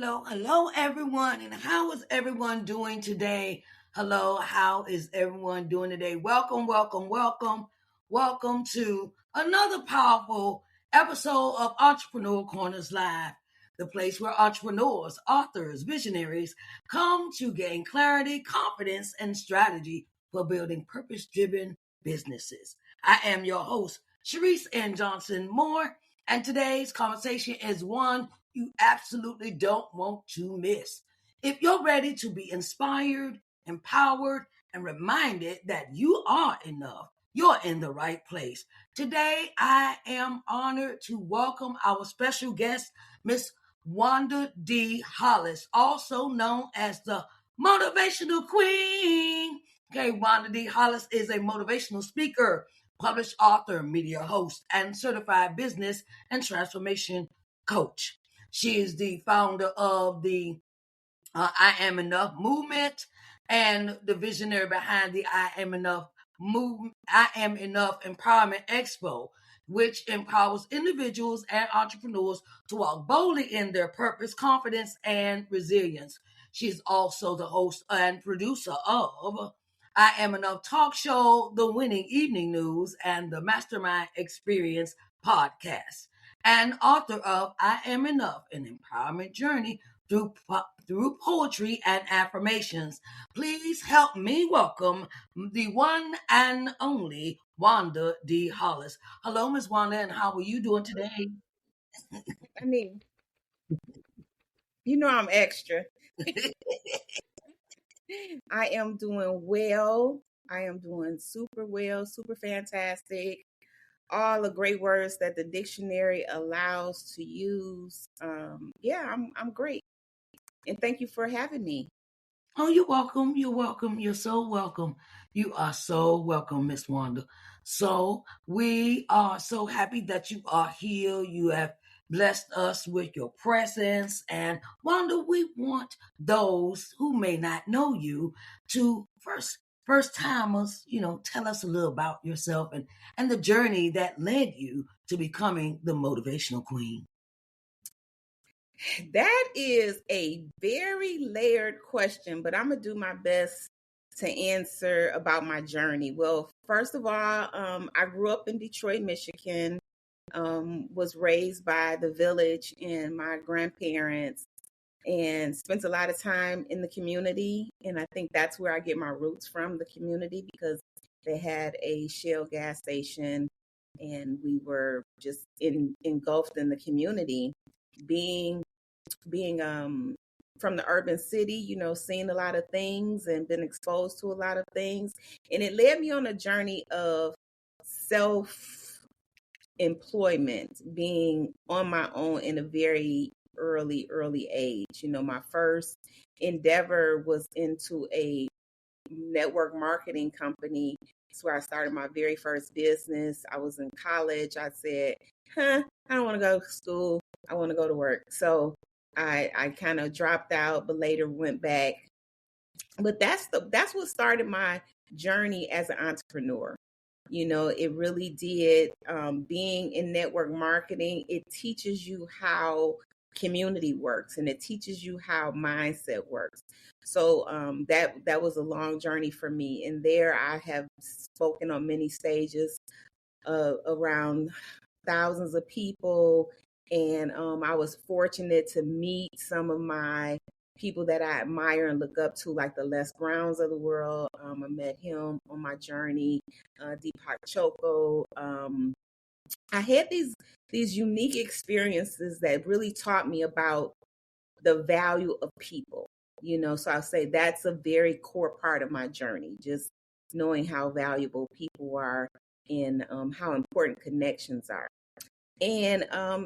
hello, everyone. And how is everyone doing today? Hello, how is everyone doing today? Welcome to another powerful episode of Entrepreneurial Corners Live, the place where entrepreneurs, authors, visionaries come to gain clarity, confidence, and strategy for building purpose-driven businesses. I am your host, Sharice N. Johnson Moore, and today's conversation is one you absolutely don't want to miss. If you're ready to be inspired, empowered, and reminded that you are enough, you're in the right place. Today, I am honored to welcome our special guest, Miss Wanda D. Hollis, also known as the Motivational Queen. Okay, Wanda D. Hollis is a motivational speaker, published author, media host, and certified business and transformation coach. She is the founder of the I Am Enough movement and the visionary behind the I Am Enough Empowerment Expo, which empowers individuals and entrepreneurs to walk boldly in their purpose, confidence, and resilience. She's also the host and producer of I Am Enough talk show, The Winning Evening News, and the Mastermind Experience podcast, and author of I Am Enough, an empowerment journey through poetry and affirmations. Please help me welcome the one and only Wanda D. Hollis. Hello, Miss Wanda, and how are you doing today? I mean, I'm extra. I am doing well. I am doing super well, super fantastic. All the great words that the dictionary allows to use. I'm great. And thank you for having me. Oh, you're welcome. You're welcome. You're so welcome. You are so welcome, Miss Wanda. So we are so happy that you are here. You have blessed us with your presence. And Wanda, we want those who may not know you to first timers, tell us a little about yourself and the journey that led you to becoming the motivational queen. That is a very layered question, but I'm going to do my best to answer about my journey. Well, first of all, I grew up in Detroit, Michigan, was raised by the village and my grandparents, and spent a lot of time in the community. And I think that's where I get my roots from, the community, because they had a Shell gas station and we were just engulfed in the community. Being from the urban city, seeing a lot of things and been exposed to a lot of things. And it led me on a journey of self-employment, being on my own in a very early age. My first endeavor was into a network marketing company. It's where I started my very first business. I was in college. I said, I don't want to go to school. I want to go to work. So I kind of dropped out, but later went back. But that's what started my journey as an entrepreneur. It really did. Being in network marketing, it teaches you how community works and it teaches you how mindset works. So that was a long journey for me. And there I have spoken on many stages around thousands of people. And I was fortunate to meet some of my people that I admire and look up to, like the Les Browns of the world. I met him on my journey, Deepak Chopra. I had these unique experiences that really taught me about the value of people. So I'll say that's a very core part of my journey, just knowing how valuable people are and how important connections are. And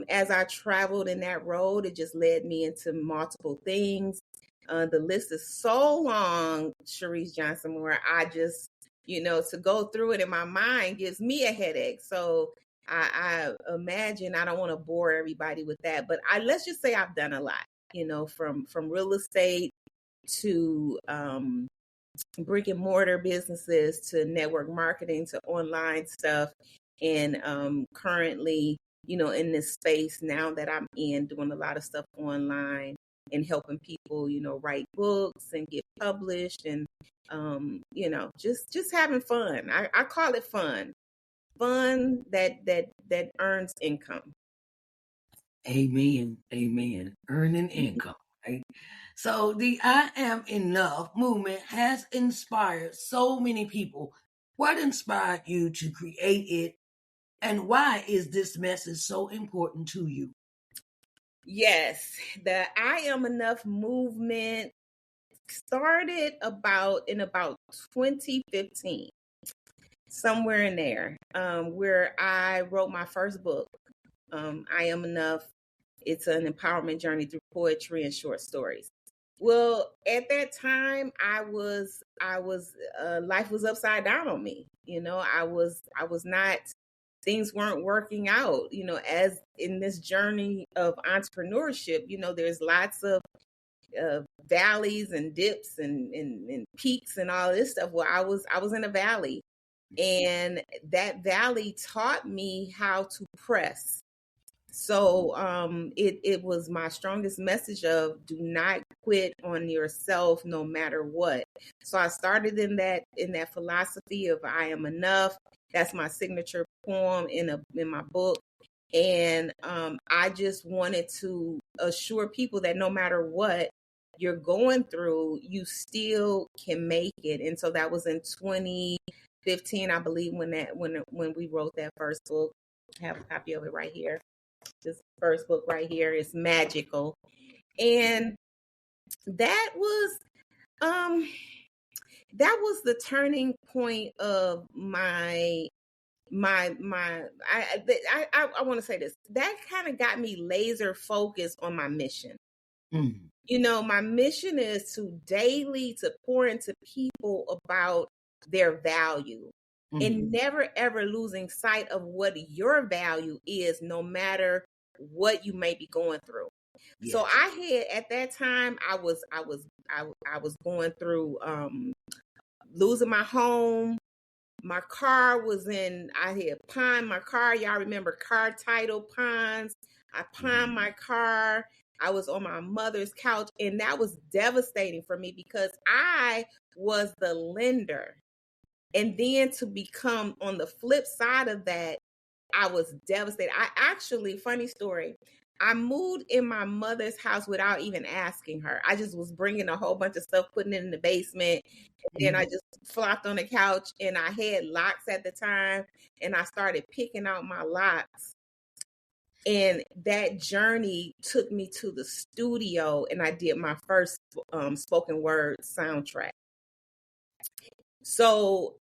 as I traveled in that road, it just led me into multiple things. The list is so long, Sharice Johnson Moore. I just, to go through it in my mind gives me a headache. So I imagine I don't want to bore everybody with that. But let's just say I've done a lot, from real estate to brick and mortar businesses to network marketing to online stuff. And currently, in this space now that I'm in, doing a lot of stuff online. helping people, write books and get published, and just having fun. I call it fun that earns income. Amen. Amen. Earning income. Right? So the I Am Enough movement has inspired so many people. What inspired you to create it, and why is this message so important to you? Yes, the I Am Enough movement started in about 2015, somewhere in there, where I wrote my first book, I Am Enough. It's an empowerment journey through poetry and short stories. Well, at that time, I was life was upside down on me. I was not, things weren't working out, as in this journey of entrepreneurship, there's lots of valleys and dips and peaks and all this stuff. Well, I was in a valley, and that valley taught me how to press. So it was my strongest message of do not quit on yourself no matter what. So I started in that philosophy of I am enough. That's my signature poem in my book. And I just wanted to assure people that no matter what you're going through, you still can make it. And so that was in 2015, I believe, when we wrote that first book. I have a copy of it right here. This first book right here is magical. And that was the turning point of I want to say this. That kind of got me laser focused on my mission. Mm-hmm. My mission is to pour into people about their value. Mm-hmm. And never ever losing sight of what your value is, no matter what you may be going through. Yes. So I had, at that time, I was going through losing my home. My car was I had pawned my car. Y'all remember car title pawns? I pawned my car. I was on my mother's couch, and that was devastating for me because I was the lender. And then to become on the flip side of that, I was devastated. I actually, funny story, I moved in my mother's house without even asking her. I just was bringing a whole bunch of stuff, putting it in the basement. And then I just flopped on the couch, and I had locks at the time. And I started picking out my locks. And that journey took me to the studio, and I did my first spoken word soundtrack. So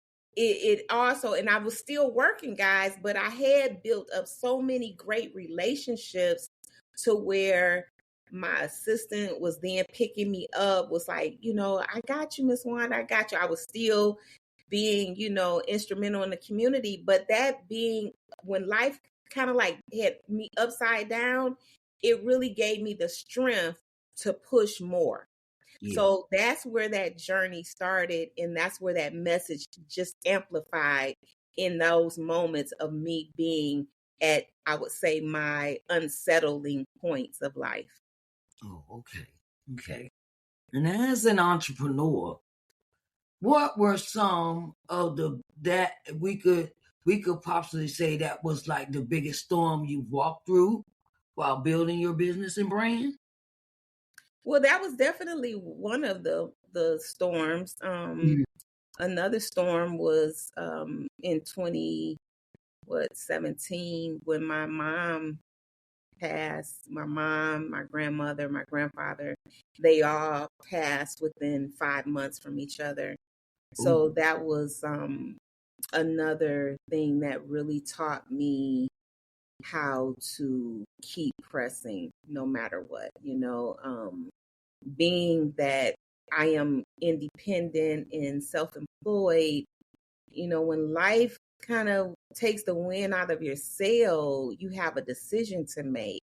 it also, and I was still working, guys, but I had built up so many great relationships to where my assistant was then picking me up, was like, I got you, Miss Wanda, I got you. I was still being, instrumental in the community, but that being, when life kind of like hit me upside down, it really gave me the strength to push more. Yeah. So that's where that journey started, and that's where that message just amplified in those moments of me being at, I would say, my unsettling points of life. Oh, okay. Okay. And as an entrepreneur, what were some of that we could possibly say that was like the biggest storm you've walked through while building your business and brand? Well, that was definitely one of the storms. Another storm was in 2017 when my mom passed. My mom, my grandmother, my grandfather, they all passed within 5 months from each other. So Ooh. That was another thing that really taught me how to keep pressing no matter what, being that I am independent and self-employed, when life kind of takes the wind out of your sail, you have a decision to make.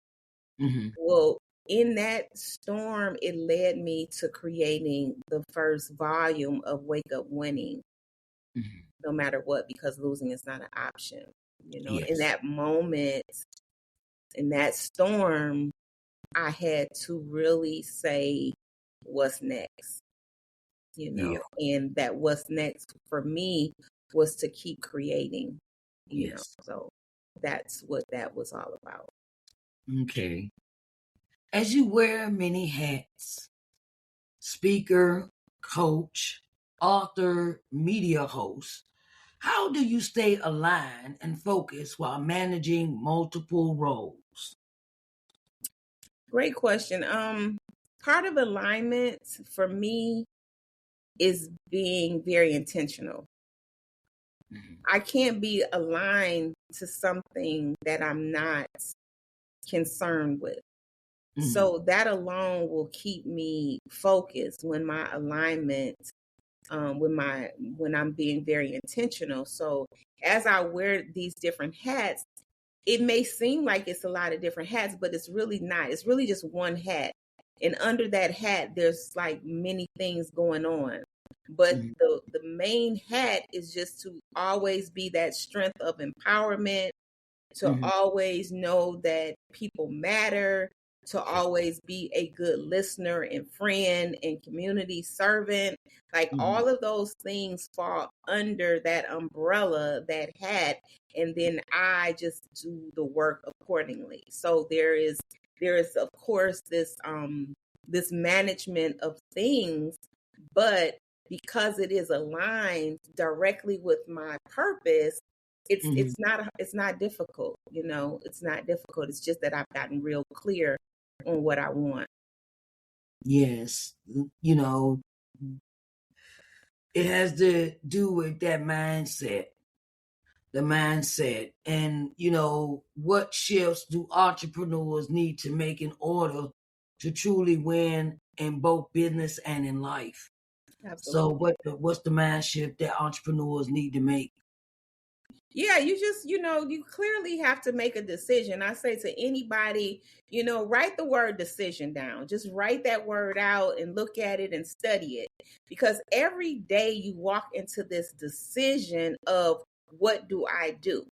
Mm-hmm. Well, in that storm, it led me to creating the first volume of Wake Up Winning, mm-hmm. no matter what, because losing is not an option. Yes. In that moment, in that storm, I had to really say what's next, Yeah. and that what's next for me was to keep creating, Yes. so that's what that was all about. Okay. As you wear many hats, speaker, coach, author, media host, how do you stay aligned and focused while managing multiple roles? Great question. Part of alignment for me is being very intentional. Mhm. I can't be aligned to something that I'm not concerned with. Mhm. So that alone will keep me focused when my alignment, when I'm being very intentional. So as I wear these different hats, it may seem like it's a lot of different hats, but it's really not. It's really just one hat. And under that hat, there's like many things going on. But Mhm. the main hat is just to always be that strength of empowerment, to Mhm. always know that people matter, to always be a good listener and friend and community servant. Like Mhm. all of those things fall under that umbrella, that hat, and then I just do the work accordingly. So there is of course this management of things, but because it is aligned directly with my purpose, it's Mhm. it's not it's not difficult, it's not difficult. It's just that I've gotten real clear on what I want. Yes. It has to do with that mindset, the mindset. And, what shifts do entrepreneurs need to make in order to truly win in both business and in life? So Absolutely. what's the mind shift that entrepreneurs need to make? Yeah, you just, you clearly have to make a decision. I say to anybody, write the word decision down. Just write that word out and look at it and study it. Because every day you walk into this decision of, what do I do?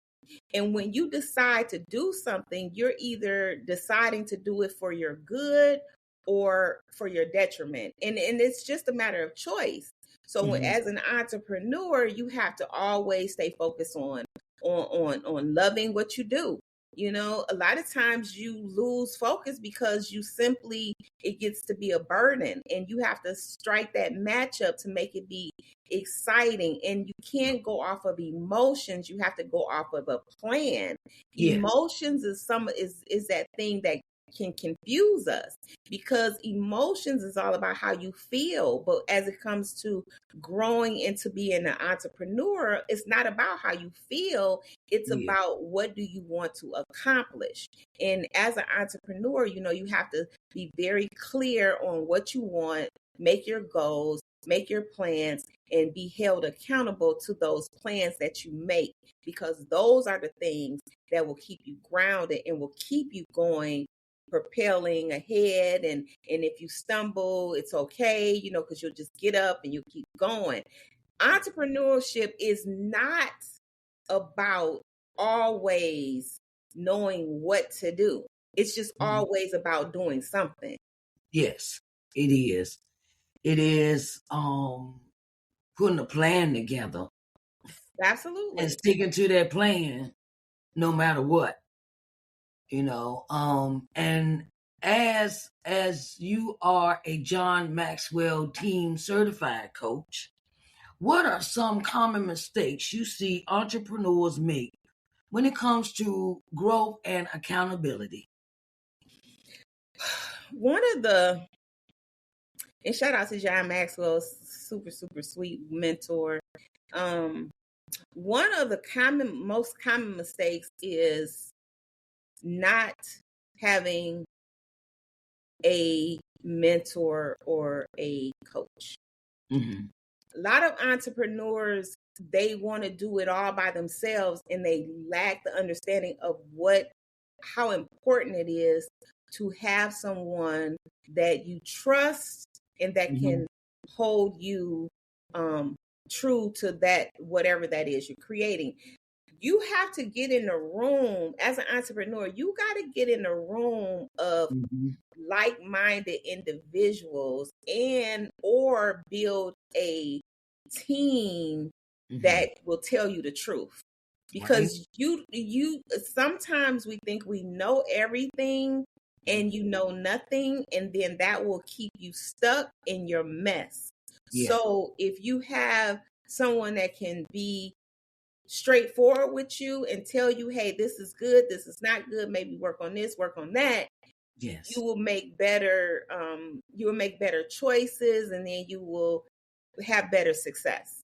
And when you decide to do something, you're either deciding to do it for your good or for your detriment. And it's just a matter of choice. So Mhm. as an entrepreneur, you have to always stay focused on loving what you do. A lot of times you lose focus because it gets to be a burden, and you have to strike that matchup to make it be exciting. And you can't go off of emotions. You have to go off of a plan. Yeah. Emotions is that thing that can confuse us, because emotions is all about how you feel. But as it comes to growing into being an entrepreneur, it's not about how you feel. It's Yeah. about, what do you want to accomplish? And as an entrepreneur, you have to be very clear on what you want, make your goals, make your plans, and be held accountable to those plans that you make, because those are the things that will keep you grounded and will keep you going, propelling ahead. And if you stumble, it's okay, because you'll just get up and you keep going. Entrepreneurship is not about always knowing what to do. It's just Mhm. always about doing something. Yes, it is. It is putting a plan together and Absolutely. sticking to that plan no matter what. And as you are a John Maxwell team certified coach, what are some common mistakes you see entrepreneurs make when it comes to growth and accountability? One of the, and shout out to John Maxwell, super, super sweet mentor. Um, One of the most common mistakes is not having a mentor or a coach. Mm-hmm. A lot of entrepreneurs, they want to do it all by themselves, and they lack the understanding of how important it is to have someone that you trust and that Mm-hmm. can hold you true to that, whatever that is you're creating. you have to get in the room as an entrepreneur. You got to get in the room of like-minded individuals and or build a team that will tell you the truth. Because you sometimes we think we know everything and you know nothing, and then that will keep you stuck in your mess. So if you have someone that can be straightforward with you and tell you, hey, this is good, this is not good, maybe work on this, work on that, you will make better choices, and then you will have better success.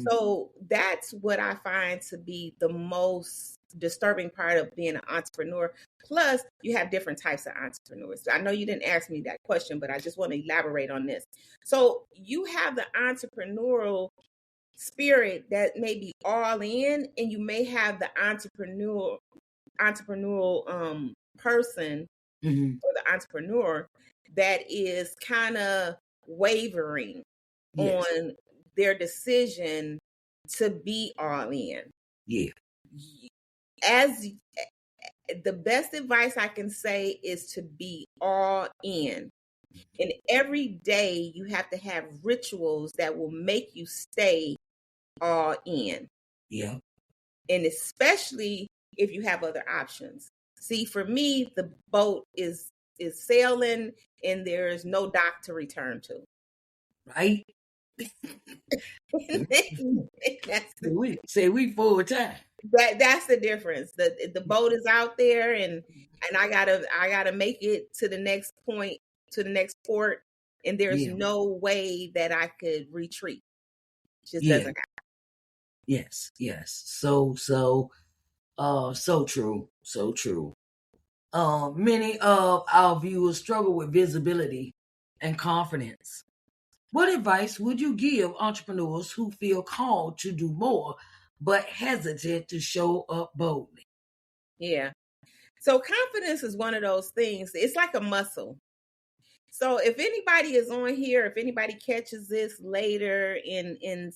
So that's what I find to be the most disturbing part of being an entrepreneur. Plus, you have different types of entrepreneurs. I know you didn't ask me that question, but I just want to elaborate on this. So you have the entrepreneurial spirit that may be all in, and you may have the entrepreneurial person or the entrepreneur that is kind of wavering on their decision to be all in. As the best advice I can say is to be all in. And every day you have to have rituals that will make you stay all in. And especially if you have other options. See, for me, the boat is sailing and there is no dock to return to. Right? we full time. That's the difference. The boat is out there, and I gotta make it to the next point, to the next port, and there's no way that I could retreat. It just doesn't happen. Yes. So true. So true. Many of our viewers struggle with visibility and confidence. What advice would you give entrepreneurs who feel called to do more but hesitant to show up boldly? Yeah. So confidence is one of those things. It's like a muscle. So if anybody is on here, if anybody catches this later in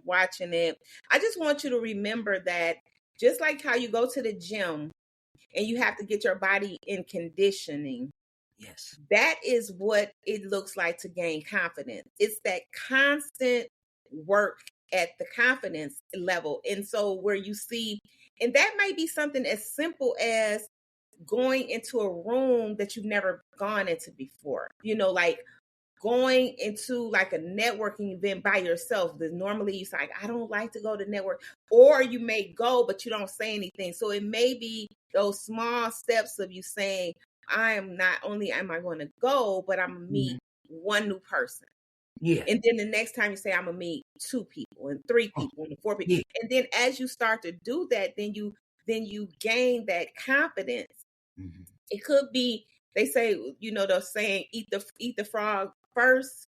watching it, I just want you to remember that just like how you go to the gym and you have to get your body in conditioning. Yes. That is what it looks like to gain confidence. It's that constant work at the confidence level. And so where you see, and that might be something as simple as going into a room that you've never gone into before, like going into like a networking event by yourself. That normally you're like, I don't like to go to network, or you may go, but you don't say anything. So it may be those small steps of you saying, I am not only am I going to go, but I'm going to meet one new person. And then the next time you say, I'm going to meet 2 people and 3 people and 4 people. And then as you start to do that, then you gain that confidence. It could be, they say, they're saying, eat the frog first.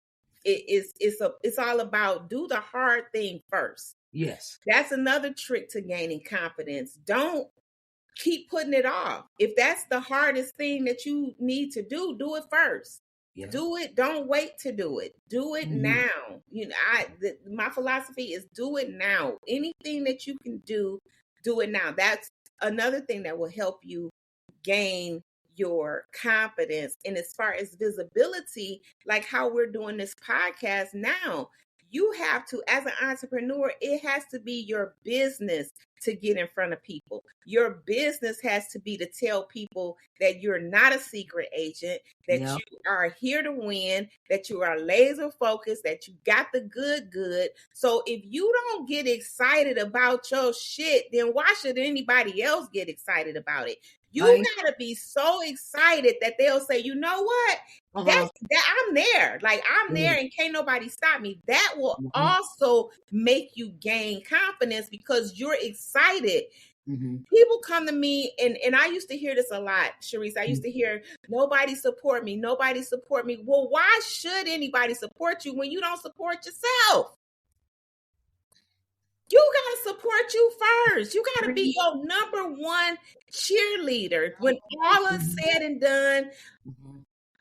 It's all about do the hard thing first. Yes. That's another trick to gaining confidence. Don't keep putting it off. If that's the hardest thing that you need to do it first. Do it. Don't wait to do it. Do it now. My philosophy is do it now. Anything that you can do it now. That's another thing that will help you gain your confidence. And as far as visibility, like how we're doing this podcast now, you have to, as an entrepreneur, it has to be your business to get in front of people. Your business has to be to tell people that you're not a secret agent, that you are here to win, that you are laser focused, that you got the good. So if you don't get excited about your shit, then why should anybody else get excited about it? You gotta be so excited that they'll say, you know what? That I'm there. Like I'm there and can't nobody stop me. That will also make you gain confidence because you're excited. People come to me and I used to hear this a lot, Sharice. I used to hear, nobody support me. Well, why should anybody support you when you don't support yourself? You got to support you first. You got to be your number one cheerleader. When all is said and done,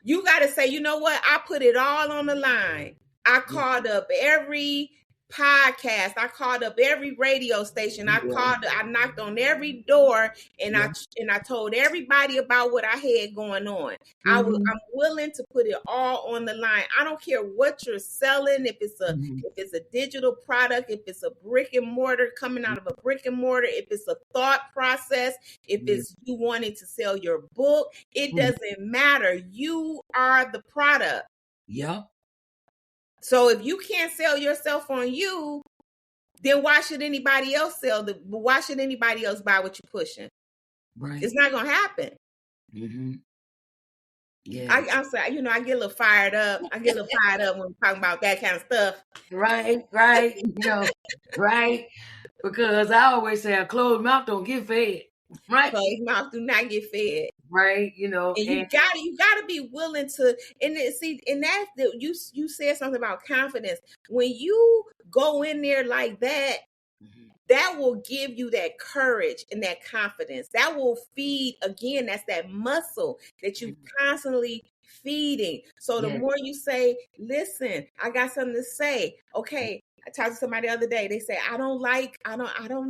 you got to say, you know what? I put it all on the line. I called up every podcast. I called up every radio station. I knocked on every door, and I told everybody about what I had going on. I'm willing to put it all on the line. I don't care what you're selling, if it's a digital product, if it's a brick and mortar coming out of a brick and mortar, if it's a thought process, if it's you wanting to sell your book, it doesn't matter. You are the product. Yeah. So if you can't sell yourself on you, then why should anybody else why should anybody else buy what you're pushing? Right. It's not gonna happen. Yeah. I'm sorry, I get a little fired up. When we're talking about that kind of stuff. Right. Right. Because I always say a closed mouth don't get fed. Right. Closed mouth do not get fed. Right. And you gotta be willing to, you said something about confidence. When you go in there like that, that will give you that courage and that confidence. That will feed, again, that's that muscle that you constantly feeding. So the more you say, listen, I got something to say. Okay. I talked to somebody the other day. They say, I don't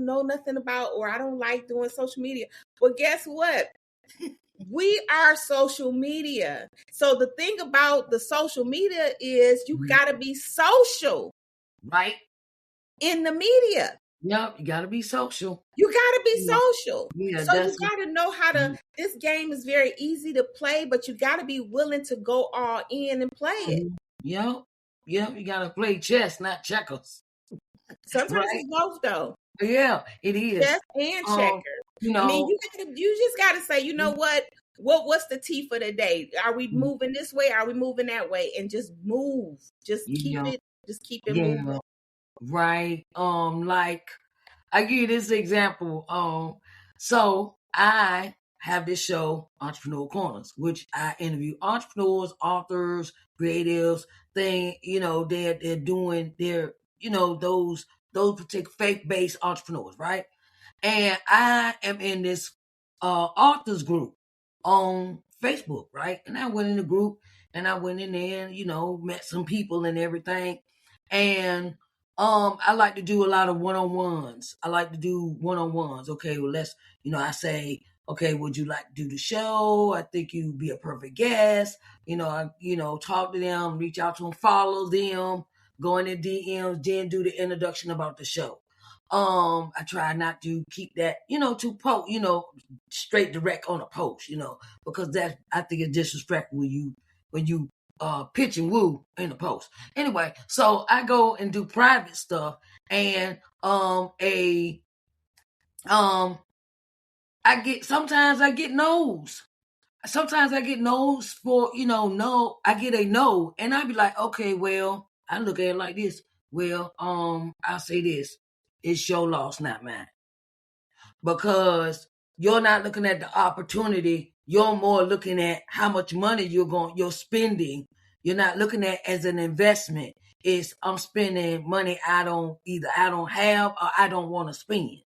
know nothing about, or I don't like doing social media. Well, guess what? We are social media. So the thing about the social media is you got to be social. Right. In the media. Yep, you got to be social. You got to be social. Yeah, so you got to know how to, this game is very easy to play, but you got to be willing to go all in and play it. Yep, you got to play chess, not checkers. Sometimes it's both, though. Yeah, it is. Chess and checkers. I mean, you just got to say, you know what? What's the tea for the day? Are we moving this way? Are we moving that way? And just move. Just keep it moving. Right. Like I give you this example. So I have this show, Entrepreneurial Corners, which I interview entrepreneurs, authors, creatives, they're doing those particular faith-based entrepreneurs, right? And I am in this authors group on Facebook, right? And I went in the group and I went in there and, met some people and everything. And I like to do a lot of one-on-ones. Okay, well, I say, okay, would you like to do the show? I think you'd be a perfect guest. Talk to them, reach out to them, follow them, go in their DMs, then do the introduction about the show. I try not to keep that, to post, straight direct on a post, because I think it's disrespectful when you pitch and woo in the post. Anyway, so I go and do private stuff, and sometimes I get no's. Sometimes I get no's for, no, I get a no, and I be like, okay, well, I look at it like this. Well, I'll say this. It's your loss, not mine. Because you're not looking at the opportunity. You're more looking at how much money you're spending. You're not looking at as an investment. I'm spending money I don't have or I don't want to spend.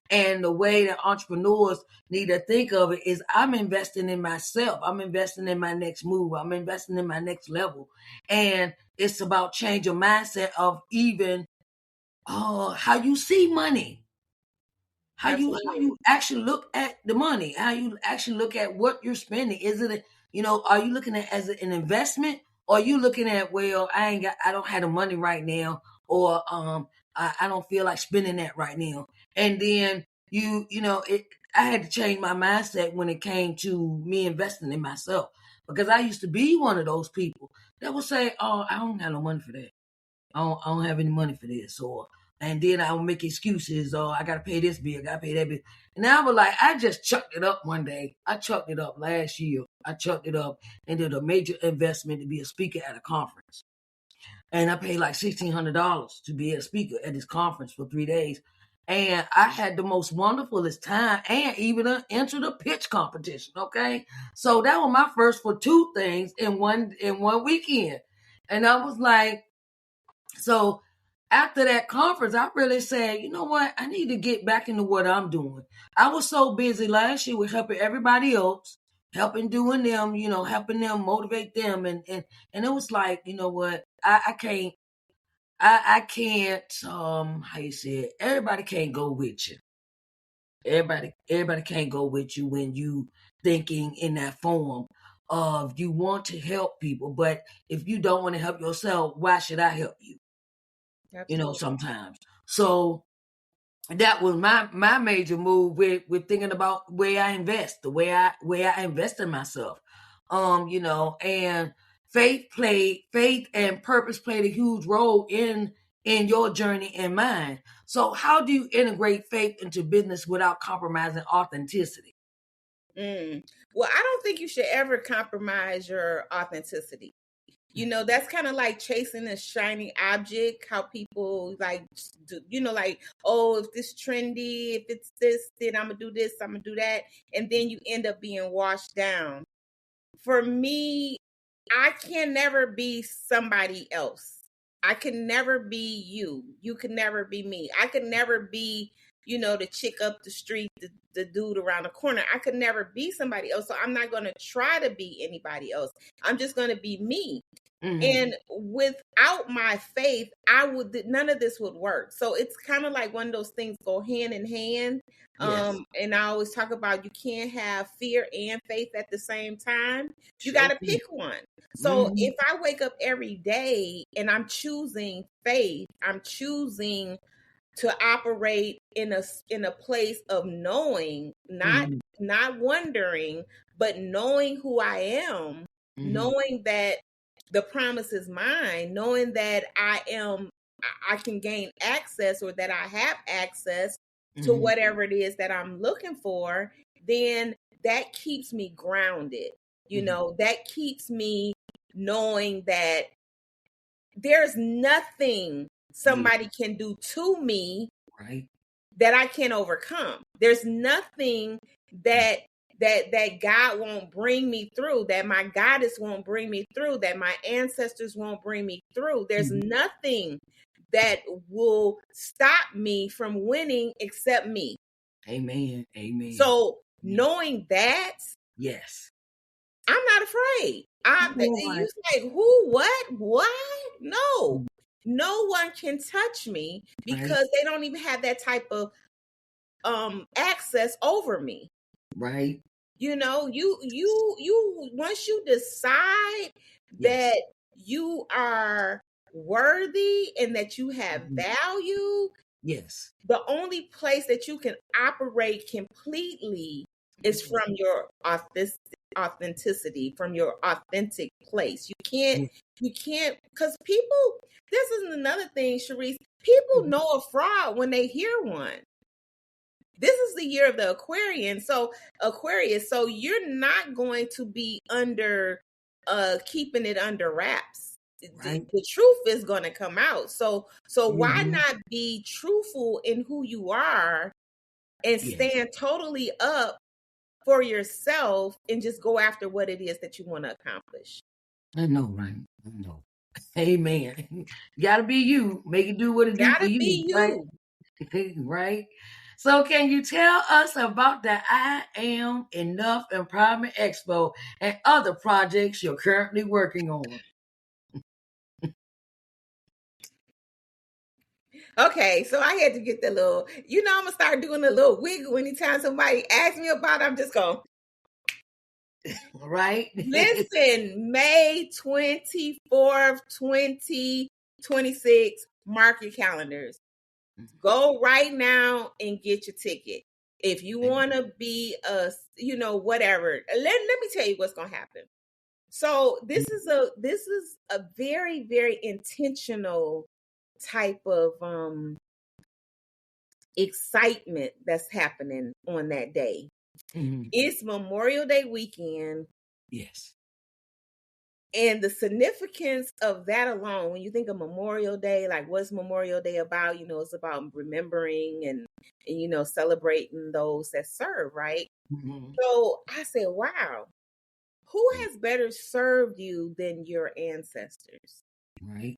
And the way that entrepreneurs need to think of it is I'm investing in myself. I'm investing in my next move. I'm investing in my next level. And it's about changing mindset of even how you see money. How you actually look at the money, how you actually look at what you're spending. Is it, are you looking at it as an investment, or are you looking at, well, I don't have the money right now, or I don't feel like spending that right now. And then I had to change my mindset when it came to me investing in myself, because I used to be one of those people that would say, oh, I don't have no money for that. I don't have any money for this, and then I would make excuses, I got to pay this bill, I got to pay that bill. And I was like, I just chucked it up one day. I chucked it up last year. I chucked it up and did a major investment to be a speaker at a conference. And I paid like $1,600 to be a speaker at this conference for 3 days. And I had the most wonderfulest time, and even entered a pitch competition, okay? So that was my first for 2 things in one weekend. And I was like, so after that conference, I really said, you know what? I need to get back into what I'm doing. I was so busy last year with helping everybody else, helping doing them, helping them, motivate them. And it was like, you know what? I can't, I can't how you say it, everybody can't go with you. Everybody can't go with you when you thinking in that form of you want to help people, but if you don't want to help yourself, why should I help you? Absolutely. Sometimes. So that was my major move with thinking about where I invest, the way I invest in myself. And faith and purpose played a huge role in your journey and mine. So how do you integrate faith into business without compromising authenticity? Well, I don't think you should ever compromise your authenticity. That's kind of like chasing a shiny object, how people like, like, oh, if this trendy, if it's this, then I'm going to do this, I'm going to do that. And then you end up being washed down. For me, I can never be somebody else. I can never be you. You can never be me. I could never be, the chick up the street, the dude around the corner. I could never be somebody else. So I'm not going to try to be anybody else. I'm just going to be me. Mm-hmm. And without my faith, none of this would work. So it's kind of like one of those things go hand in hand. Yes. And I always talk about you can't have fear and faith at the same time. You Sure got to can. pick one. So if I wake up every day and I'm choosing faith, I'm choosing to operate in a place of knowing, not wondering, but knowing who I am, knowing that the promise is mine, knowing that I can gain access, or that I have access to whatever it is that I'm looking for, then that keeps me grounded. That keeps me knowing that there's nothing somebody can do to me that I can't overcome. There's nothing that God won't bring me through, that my goddess won't bring me through, that my ancestors won't bring me through. There's nothing that will stop me from winning except me. Amen. So knowing that, yes, I'm not afraid. You say who, what, why? No. No one can touch me because they don't even have that type of access over me. Right. You once you decide that you are worthy and that you have value, yes, the only place that you can operate completely is from your authenticity, from your authentic place. You can't, because people, this is another thing, Sharice, people know a fraud when they hear one. This is the year of the Aquarius, so you're not going to be under keeping it under wraps. The truth is going to come out. So why not be truthful in who you are and stand totally up for yourself and just go after what it is that you want to accomplish? I know, right? I know. Amen. You gotta be you. Make it do what it do for you. Be you. Right? Right? So can you tell us about the I Am Enough Empowerment Expo and other projects you're currently working on? Okay, so I had to get the little, I'm gonna start doing a little wiggle anytime somebody asks me about it. I'm just going. Right? Listen, May 24th, 2026, mark your calendars. Go right now and get your ticket. If you want to be whatever, let me tell you what's going to happen. So this is a very, very intentional type of excitement that's happening on that day. It's Memorial Day weekend. Yes. And the significance of that alone, when you think of Memorial Day, like what's Memorial Day about? It's about remembering and celebrating those that serve, right? So I said, wow, who has better served you than your ancestors? Right.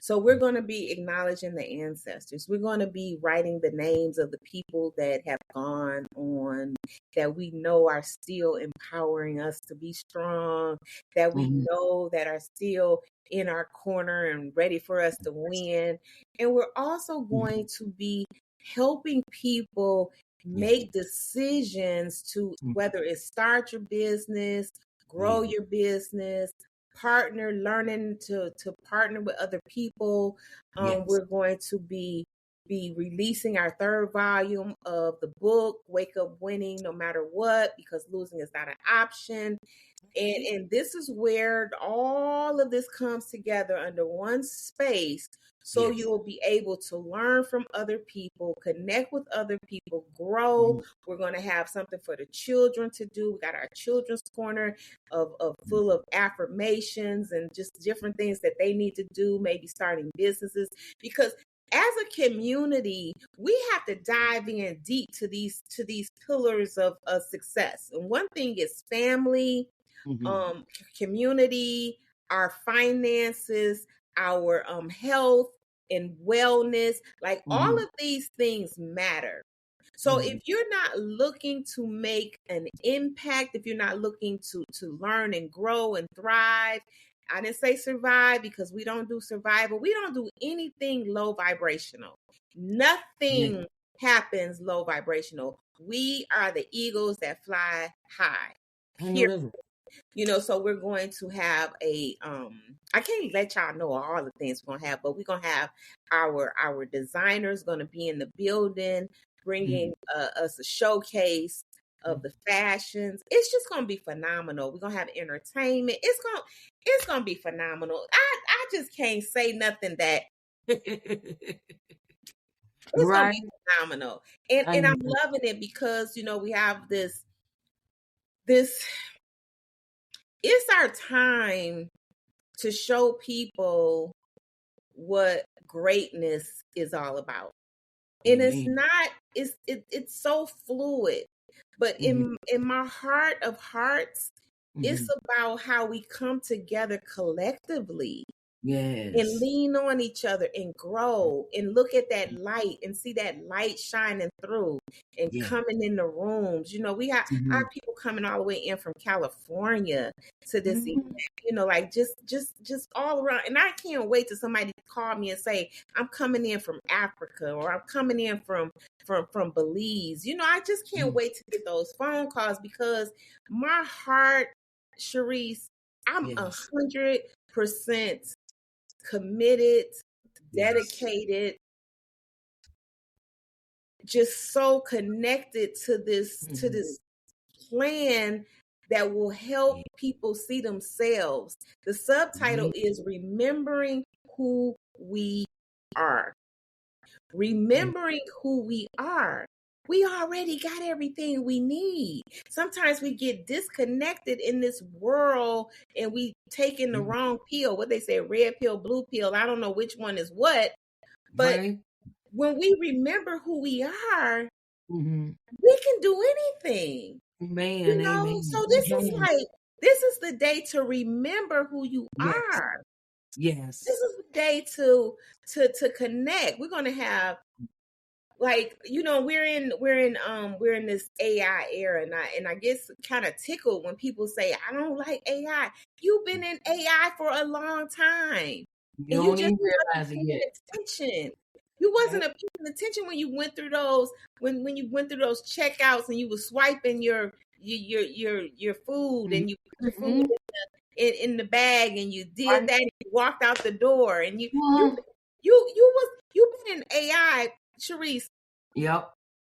So we're going to be acknowledging the ancestors. We're going to be writing the names of the people that have gone on, that we know are still empowering us to be strong, that we know that are still in our corner and ready for us to win. And we're also going to be helping people make decisions to whether it's start your business, grow your business, partner, learning to partner with other people. We're going to be releasing our third volume of the book, Wake Up Winning No Matter What, because losing is not an option. And this is where all of this comes together under one space. So you'll be able to learn from other people, connect with other people, grow. We're going to have something for the children to do. We got our children's corner of full of affirmations and just different things that they need to do, maybe starting businesses. Because as a community, we have to dive in deep to these pillars of success. And one thing is family, community, our finances, our health and wellness. Like all of these things matter. So if you're not looking to make an impact, if you're not looking to learn and grow and thrive, I didn't say survive because we don't do survival. We don't do anything low vibrational. Nothing happens low vibrational. We are the eagles that fly high. Period. So we're going to have I can't let y'all know all the things we're going to have, but we're going to have our designers going to be in the building, bringing us a showcase of the fashions. It's just going to be phenomenal. We're going to have entertainment. It's going to be phenomenal. I just can't say nothing that it's going to be phenomenal. And I'm loving it because, we have this it's our time to show people what greatness is all about. And it's so fluid. But in my heart of hearts, it's about how we come together collectively. And lean on each other and grow and look at that light and see that light shining through and coming in the rooms. We have our people coming all the way in from California to this event, like just all around. And I can't wait till somebody call me and say, I'm coming in from Africa or I'm coming in from Belize. I just can't wait to get those phone calls because my heart, Sharice, I'm 100% committed, dedicated, just so connected to this plan that will help people see themselves. The subtitle is Remembering Who We Are. Remembering who we are. We already got everything we need. Sometimes we get disconnected in this world and we take in the wrong pill. What they say, red pill, blue pill. I don't know which one is what. But when we remember who we are, we can do anything. Amen. So this is the day to remember who you are. Yes. This is the day to connect. We're going to have we're in this AI era, and I guess kind of tickled when people say I don't like AI. You've been in AI for a long time, and you just wasn't paying attention. You wasn't paying attention when you went through those checkouts and you were swiping your food and you put your food in the bag and you did that and you walked out the door and you've been in AI. Sharice,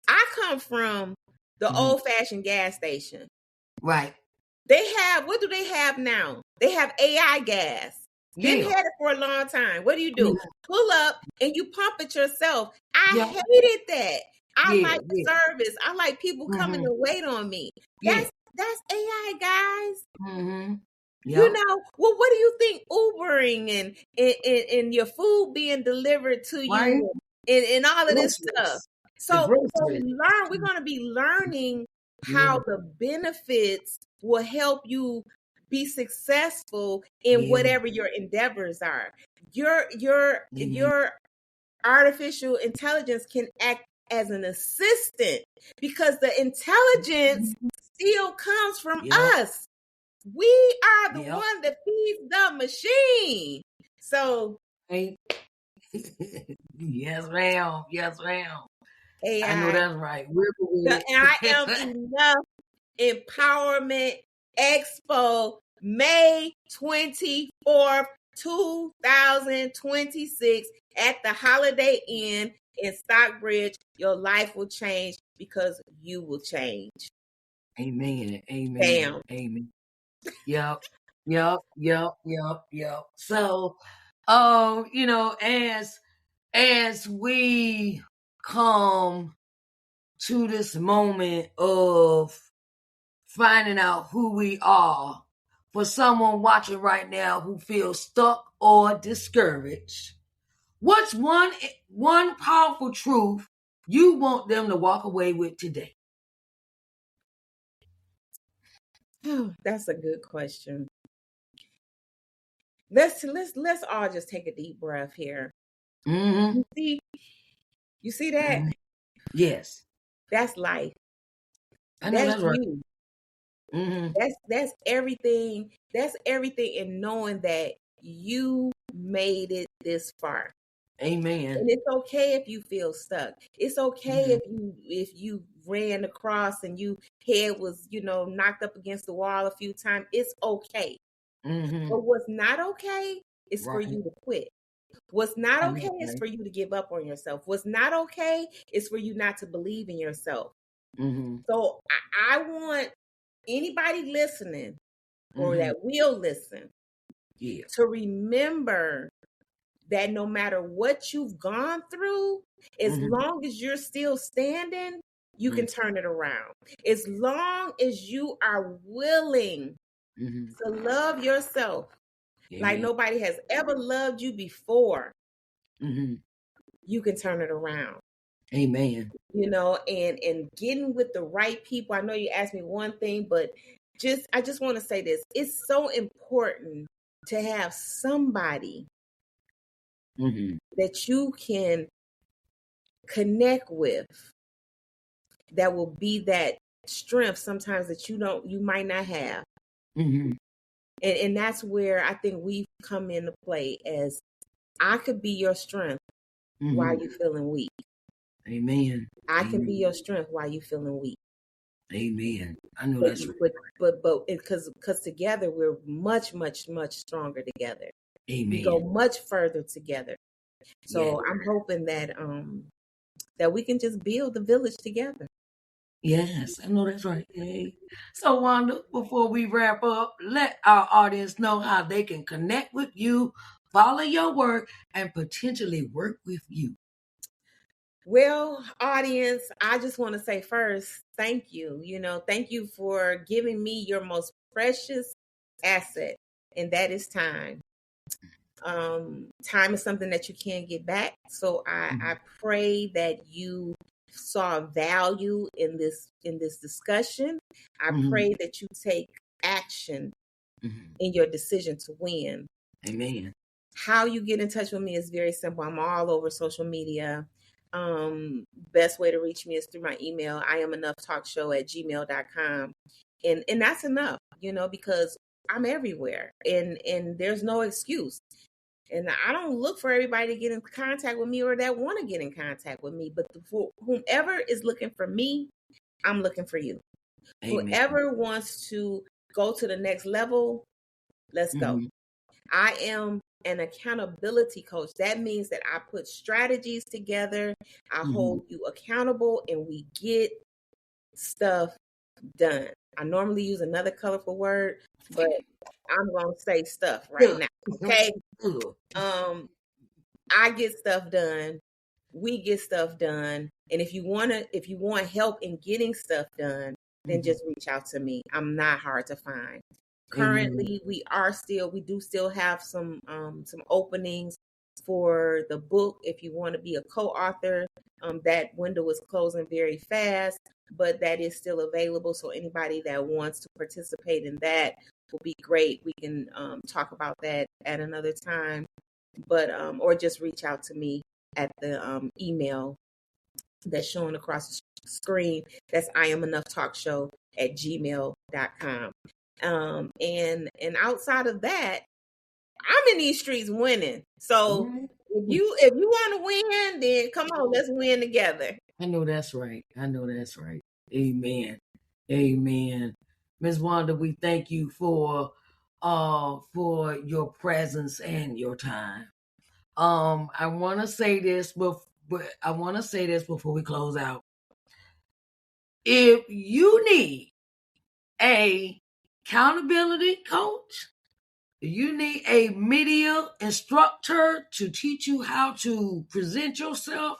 I come from the old-fashioned gas station. Right. What do they have now? They have AI gas. Been had it for a long time. What do? Pull up and you pump it yourself. I hated that. I like service. I like people coming to wait on me. That's AI, guys. Well, what do you think Ubering and your food being delivered to you and all of this stuff? So we're going to be learning how the benefits will help you be successful in whatever your endeavors are. your artificial intelligence can act as an assistant, because the intelligence still comes from us. We are the one that feeds the machine. So yes, ma'am. Yes, ma'am. AI, I know that's right. the I Am Enough Empowerment Expo, May 24th, 2026 at the Holiday Inn in Stockbridge. Your life will change because you will change. Amen. Amen. Bam. Amen. Yep. So, you know, as we come to this moment of finding out who we are, for someone watching right now who feels stuck or discouraged, what's one powerful truth you want them to walk away with today? Oh, that's a good question. Let's all just take a deep breath here. Mm-hmm. You see that? Mm-hmm. Yes. That's life. I know that's right. You. Mm-hmm. That's everything. That's everything in knowing that you made it this far. Amen. And it's okay if you feel stuck. It's okay if you ran across and you head was, knocked up against the wall a few times. It's okay. But what's not okay is for you to quit. What's not okay is for you to give up on yourself. What's not okay is for you not to believe in yourself. So I want anybody listening or that will listen to remember that no matter what you've gone through, as long as you're still standing, you can turn it around. As long as you are willing to love yourself like nobody has ever loved you before, you can turn it around. Amen. And getting with the right people. I know you asked me one thing, but I just want to say this. It's so important to have somebody that you can connect with that will be that strength sometimes that you might not have. And that's where I think we've come into play, as I could be your strength while you're feeling weak. Amen. I can be your strength while you're feeling weak. Amen. I know that's right. But because together we're much, much, much stronger together. Amen. We go much further together. So I'm hoping that that we can just build the village together. Yes, I know that's right. Hey. So, Wanda, before we wrap up, let our audience know how they can connect with you, follow your work, and potentially work with you. Well, audience, I just want to say first, thank you. Thank you for giving me your most precious asset, and that is time. Time is something that you can't get back. So I pray that you saw value in this discussion. I pray that you take action in your decision to win. Amen. How you get in touch with me is very simple. I'm all over social media. Best way to reach me is through my email, IamEnoughTalkShow@gmail.com. And that's enough, because I'm everywhere and there's no excuse. And I don't look for everybody to get in contact with me or that want to get in contact with me. But for whomever is looking for me, I'm looking for you. Amen. Whoever wants to go to the next level, let's go. I am an accountability coach. That means that I put strategies together. I hold you accountable and we get stuff done. I normally use another colorful word, but I'm going to say stuff right now. Okay. I get stuff done. We get stuff done. And if you want help in getting stuff done, then just reach out to me. I'm not hard to find. Currently, we do still have some openings for the book. If you want to be a co-author, that window is closing very fast, but that is still available. So anybody that wants to participate in that will be great. We can talk about that at another time. but or just reach out to me at the email that's showing across the screen. That's IamEnoughTalkShow@gmail.com. And outside of that, I'm in these streets winning. So if you want to win, then come on, let's win together. I know that's right. Amen. Amen. Ms. Wanda, we thank you for your presence and your time. I want to say this, but I want to say this before we close out. If you need a accountability coach, you need a media instructor to teach you how to present yourself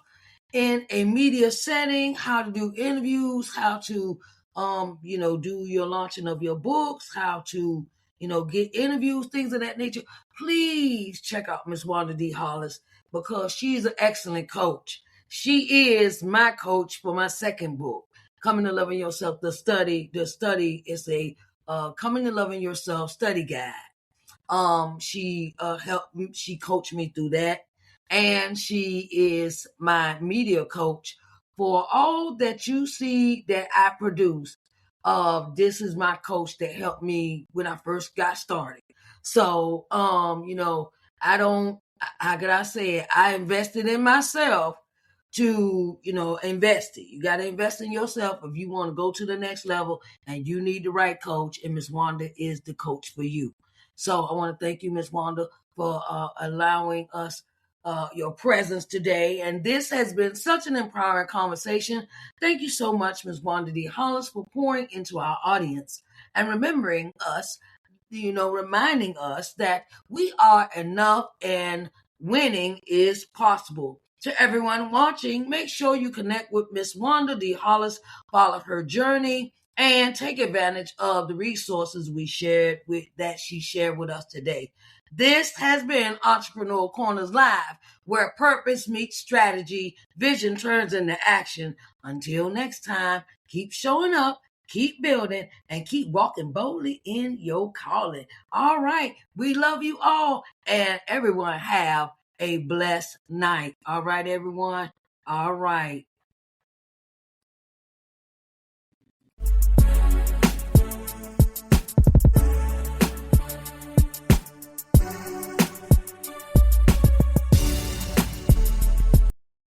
in a media setting, how to do interviews, how to do your launching of your books, how to get interviews, things of that nature. Please check out Miss Wanda D. Hollis, because she's an excellent coach. She is my coach for my second book, Coming to Loving Yourself. The study is a Coming to Loving Yourself study guide. She coached me through that, and she is my media coach for all that you see that I produce. This is my coach that helped me when I first got started. So, I don't, how could I say it? I invested in myself to, invest it. You got to invest in yourself if you want to go to the next level, and you need the right coach, and Miss Wanda is the coach for you. So I want to thank you, Miss Wanda, for allowing us your presence today. And this has been such an empowering conversation. Thank you so much, Ms. Wanda D. Hollis, for pouring into our audience and remembering us, reminding us that we are enough and winning is possible. To everyone watching, make sure you connect with Miss Wanda D. Hollis, follow her journey, and take advantage of the resources that she shared with us today. This has been Entrepreneurial Corners Live, where purpose meets strategy, vision turns into action. Until next time, keep showing up, keep building, and keep walking boldly in your calling. All right, we love you all, and everyone have a blessed night. All right, everyone. All right.